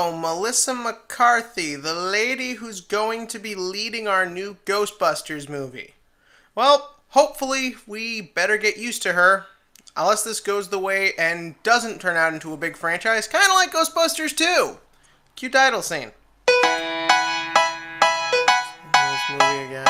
So, Melissa McCarthy, the lady who's going to be leading our new Ghostbusters movie. Well, hopefully, we better get used to her. Unless this goes the way and doesn't turn out into a big franchise, kind of like Ghostbusters 2. Cue title scene. This movie again.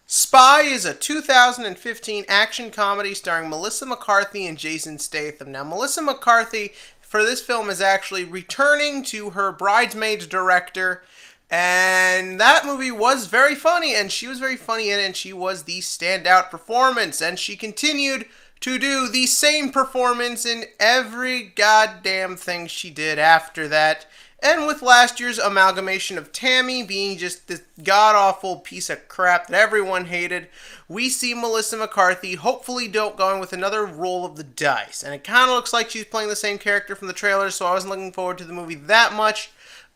Spy is a 2015 action comedy starring Melissa McCarthy and Jason Statham. Now, Melissa McCarthy for this film is actually returning to her Bridesmaids director, and that movie was very funny, and she was very funny in it, and she was the standout performance, and she continued to do the same performance in every goddamn thing she did after that. And with last year's amalgamation of Tammy being just this god-awful piece of crap that everyone hated, we see Melissa McCarthy hopefully going with another roll of the dice. And it kind of looks like she's playing the same character from the trailer, so I wasn't looking forward to the movie that much.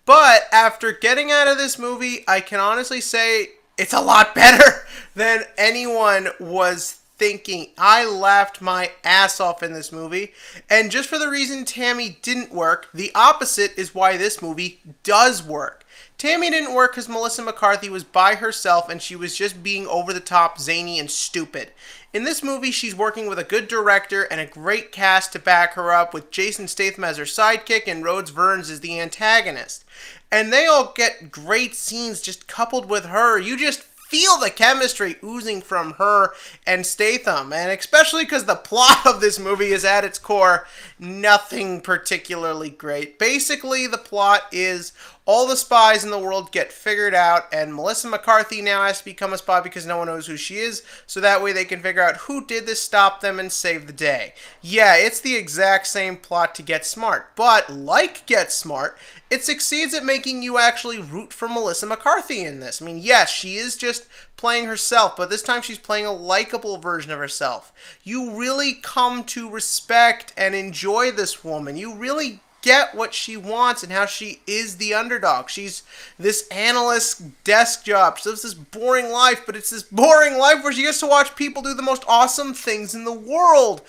But after getting out of this movie, I can honestly say it's a lot better than anyone was thinking. I laughed my ass off in this movie, and just for the reason Tammy didn't work, the opposite is why this movie does work. Tammy didn't work because Melissa McCarthy was by herself and she was just being over the top, zany, and stupid. In this movie, she's working with a good director and a great cast to back her up, with Jason Statham as her sidekick and Rhodes Burns as the antagonist. And they all get great scenes just coupled with her. You just feel the chemistry oozing from her and Statham, and especially because the plot of this movie is at its core nothing particularly great. Basically, the plot is all the spies in the world get figured out, and Melissa McCarthy now has to become a spy because no one knows who she is, so that way they can figure out who did this, stop them, and save the day. Yeah, it's the exact same plot to Get Smart, but like Get Smart, it succeeds at making you actually root for Melissa McCarthy in this. I mean, yes, she is just playing herself, but this time she's playing a likable version of herself. You really come to respect and enjoy this woman. You really get what she wants and how she is the underdog. She's this analyst desk job. She lives this boring life, but it's this boring life where she gets to watch people do the most awesome things in the world.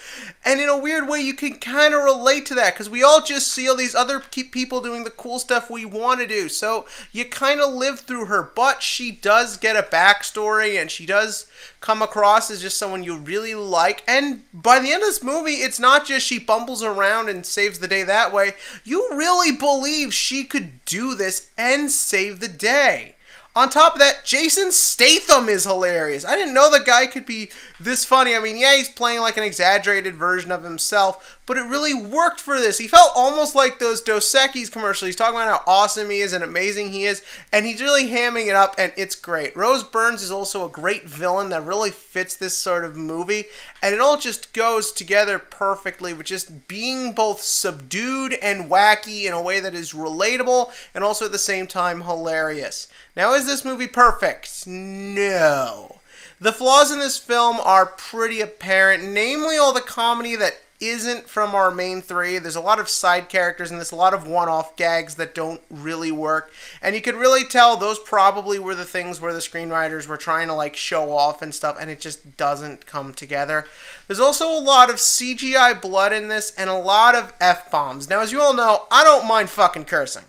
And in a weird way, you can kind of relate to that because we all just see all these other people doing the cool stuff we want to do. So you kind of live through her, but she does get a backstory and she does come across as just someone you really like. And by the end of this movie, it's not just she bumbles around and saves the day that way. You really believe she could do this and save the day. On top of that, Jason Statham is hilarious. I didn't know the guy could be this funny. I mean, yeah, he's playing like an exaggerated version of himself, but it really worked for this. He felt almost like those Dos Equis commercials. He's talking about how awesome he is and amazing he is, and he's really hamming it up, and it's great. Rose Burns is also a great villain that really fits this sort of movie, and it all just goes together perfectly with just being both subdued and wacky in a way that is relatable and also at the same time hilarious. Now, is this movie perfect? No. The flaws in this film are pretty apparent, namely all the comedy that isn't from our main three. There's a lot of side characters and there's a lot of one-off gags that don't really work. And you could really tell those probably were the things where the screenwriters were trying to like show off and stuff, and it just doesn't come together. There's also a lot of CGI blood in this and a lot of F-bombs. Now, as you all know, I don't mind fucking cursing.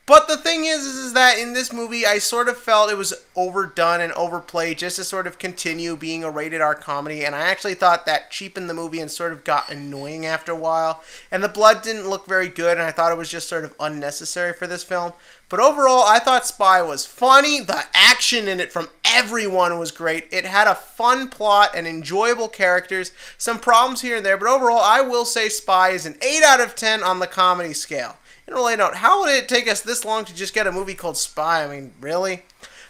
But the thing is that in this movie, I sort of felt it was overdone and overplayed just to sort of continue being a rated R comedy, and I actually thought that cheapened the movie and sort of got annoying after a while. And the blood didn't look very good, and I thought it was just sort of unnecessary for this film. But overall, I thought Spy was funny. The action in it from everyone was great. It had a fun plot and enjoyable characters. Some problems here and there, but overall, I will say Spy is an 8 out of 10 on the comedy scale. In a related note, how would it take us this long to just get a movie called Spy? I mean, really?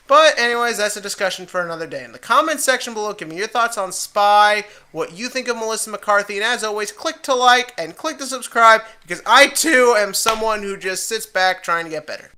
But anyways, that's a discussion for another day. In the comments section below, give me your thoughts on Spy, what you think of Melissa McCarthy, and as always, click to like and click to subscribe because I too am someone who just sits back trying to get better.